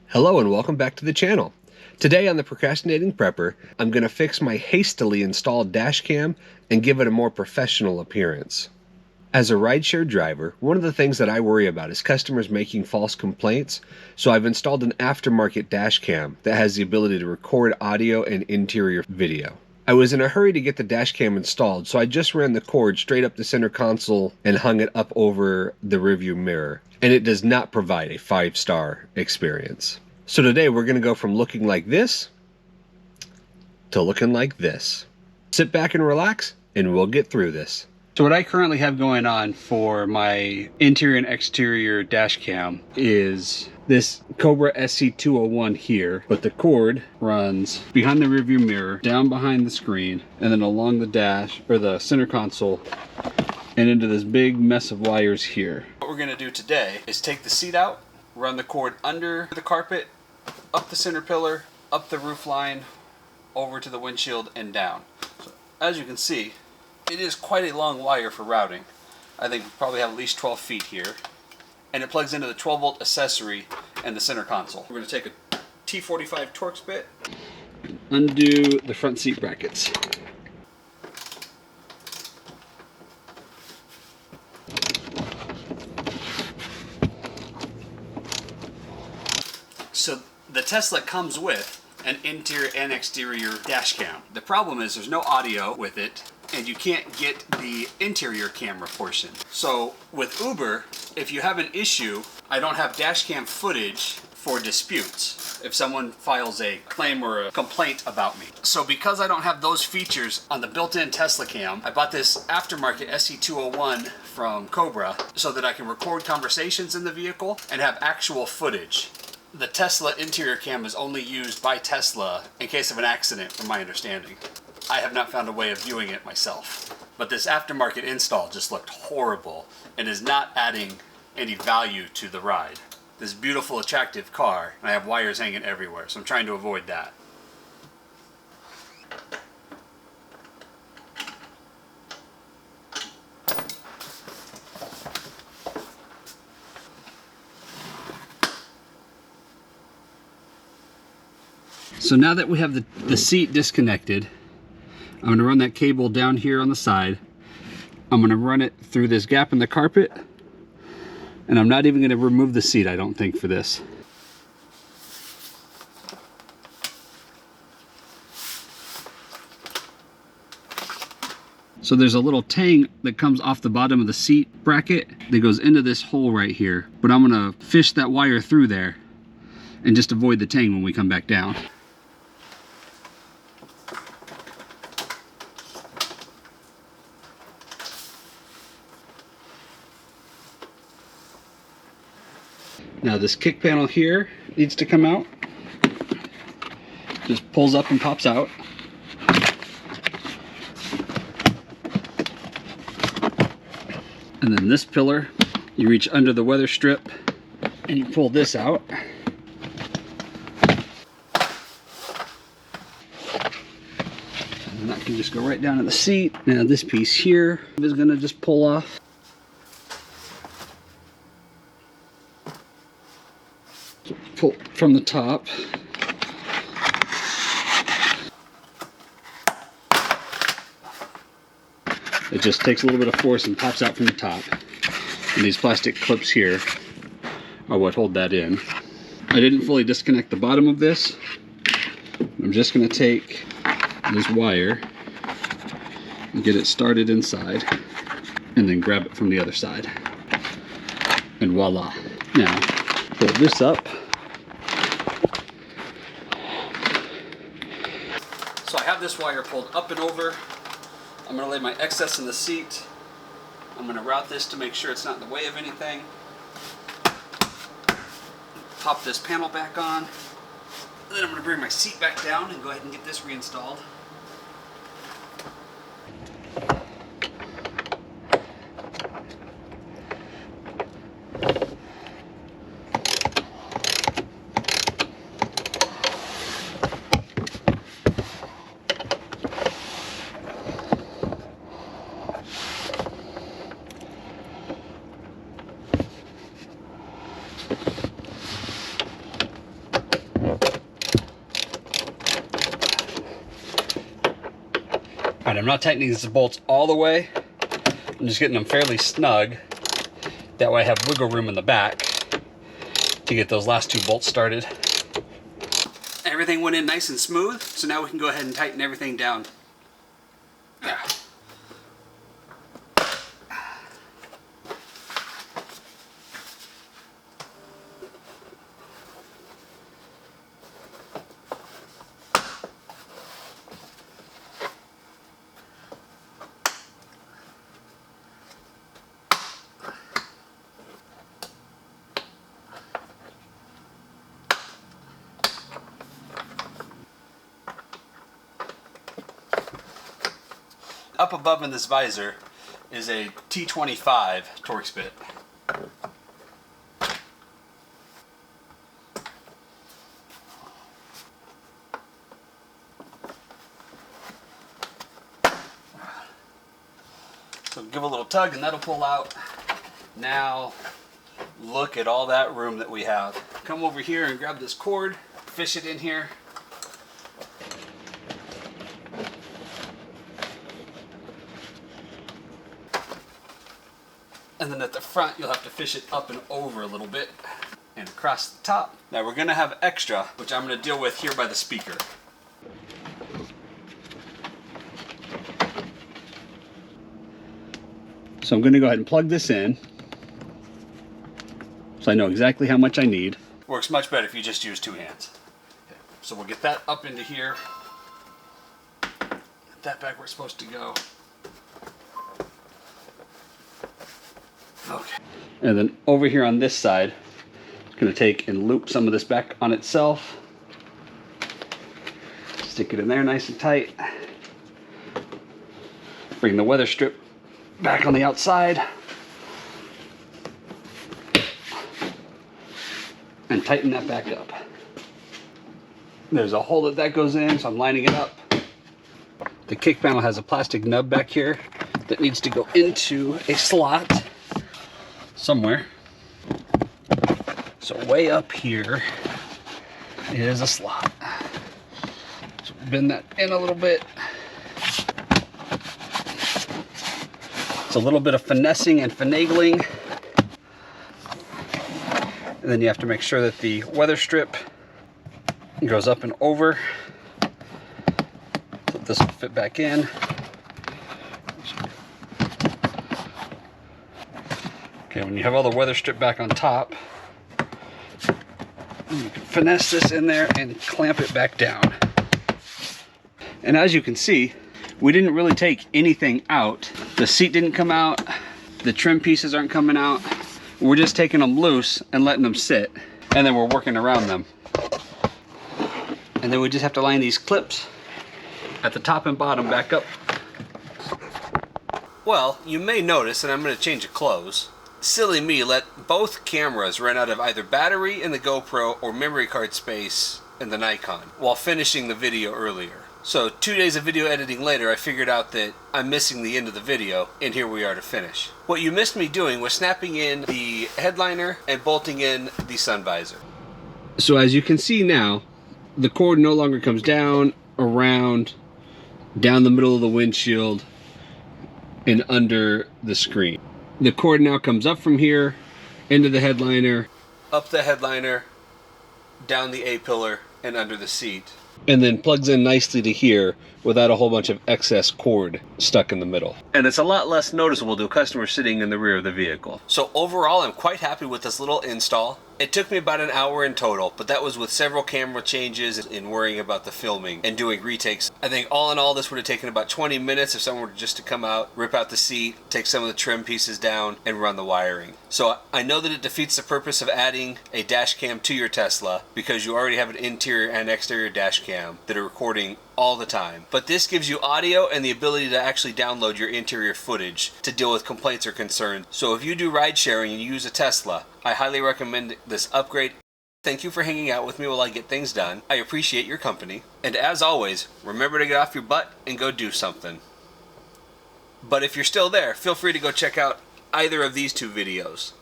Hello and welcome back to the channel. Today on the Procrastinating Prepper, I'm going to fix my hastily installed Dashcam and give it a more professional appearance. As a rideshare driver, one of the things that I worry about is customers making false complaints, so I've installed an aftermarket Dashcam that has the ability to record audio and interior video. I was in a hurry to get the Dashcam installed, so I just ran the cord straight up the center console and hung it up over the rearview mirror, and it does not provide a 5-star experience. So today we're going to go from looking like this to looking like this. Sit back and relax, and we'll get through this. So what I currently have going on for my interior and exterior dash cam is this Cobra SC201 here, but the cord runs behind the rearview mirror, down behind the screen, and then along the dash, or the center console, and into this big mess of wires here. What we're gonna do today is take the seat out, run the cord under the carpet, up the center pillar, up the roof line, over to the windshield, and down. So, as you can see, it is quite a long wire for routing. I think we probably have at least 12 feet here. And it plugs into the 12-volt accessory and the center console. We're going to take a T45 Torx bit, undo the front seat brackets. So the Tesla comes with an interior and exterior dash cam. The problem is there's no audio with it, and you can't get the interior camera portion. So with Uber, if you have an issue, I don't have dash cam footage for disputes if someone files a claim or a complaint about me. So because I don't have those features on the built-in Tesla cam, I bought this aftermarket SC201 from Cobra so that I can record conversations in the vehicle and have actual footage. The Tesla interior cam is only used by Tesla in case of an accident, from my understanding. I have not found a way of viewing it myself. But this aftermarket install just looked horrible and is not adding any value to the ride. This beautiful, attractive car, and I have wires hanging everywhere, so I'm trying to avoid that. So now that we have the seat disconnected, I'm going to run that cable down here on the side. I'm going to run it through this gap in the carpet, and I'm not even going to remove the seat, I don't think, for this. So there's a little tang that comes off the bottom of the seat bracket that goes into this hole right here, but I'm going to fish that wire through there and just avoid the tang when we come back down. Now this kick panel here needs to come out. Just pulls up and pops out. And then this pillar, you reach under the weather strip and you pull this out. And that can just go right down to the seat. Now this piece here is going to just pull off. Pull from the top. It just takes a little bit of force and pops out from the top. And these plastic clips here are what hold that in. I didn't fully disconnect the bottom of this. I'm just going to take this wire and get it started inside and then grab it from the other side. And voila. Now, pull this up. So I have this wire pulled up and over. I'm going to lay my excess in the seat. I'm going to route this to make sure it's not in the way of anything. Pop this panel back on. And then I'm going to bring my seat back down and go ahead and get this reinstalled. Alright, I'm not tightening these bolts all the way. I'm just getting them fairly snug. That way I have wiggle room in the back to get those last two bolts started. Everything went in nice and smooth, so now we can go ahead and tighten everything down. Up above in this visor is a T25 Torx bit. So give a little tug and that'll pull out. Now look at all that room that we have. Come over here and grab this cord, fish it in here. And then at the front, you'll have to fish it up and over a little bit and across the top. Now we're gonna have extra, which I'm gonna deal with here by the speaker. So I'm gonna go ahead and plug this in so I know exactly how much I need. Works much better if you just use two hands. Okay. So we'll get that up into here. Get that back where it's supposed to go. Okay. And then over here on this side, I'm going to take and loop some of this back on itself. Stick it in there nice and tight. Bring the weather strip back on the outside. And tighten that back up. There's a hole that goes in, so I'm lining it up. The kick panel has a plastic nub back here that needs to go into a slot somewhere. So way up here is a slot. So bend that in a little bit. It's a little bit of finessing and finagling. And then you have to make sure that the weather strip goes up and over. So this will fit back in. Okay, when you have all the weather strip back on top, you can finesse this in there and clamp it back down. And as you can see, we didn't really take anything out. The seat didn't come out, the trim pieces aren't coming out. We're just taking them loose and letting them sit, and then we're working around them. And then we just have to line these clips at the top and bottom back up. Well, you may notice that I'm going to change the clothes. Silly me let both cameras run out of either battery in the GoPro or memory card space in the Nikon while finishing the video earlier. So 2 days of video editing later, I figured out that I'm missing the end of the video, and here we are to finish. What you missed me doing was snapping in the headliner and bolting in the sun visor. So as you can see now, the cord no longer comes down, around, down the middle of the windshield, and under the screen. The cord now comes up from here, into the headliner, up the headliner, down the A-pillar, and under the seat. And then plugs in nicely to here without a whole bunch of excess cord stuck in the middle. And it's a lot less noticeable to a customer sitting in the rear of the vehicle. So overall, I'm quite happy with this little install. It took me about an hour in total, but that was with several camera changes and worrying about the filming and doing retakes. I think all in all, this would have taken about 20 minutes if someone were just to come out, rip out the seat, take some of the trim pieces down, and run the wiring. So I know that it defeats the purpose of adding a dash cam to your Tesla because you already have an interior and exterior dash cam that are recording all the time. But this gives you audio and the ability to actually download your interior footage to deal with complaints or concerns. So if you do ride sharing and you use a Tesla, I highly recommend this upgrade. Thank you for hanging out with me while I get things done. I appreciate your company. And as always, remember to get off your butt and go do something. But if you're still there, feel free to go check out either of these two videos.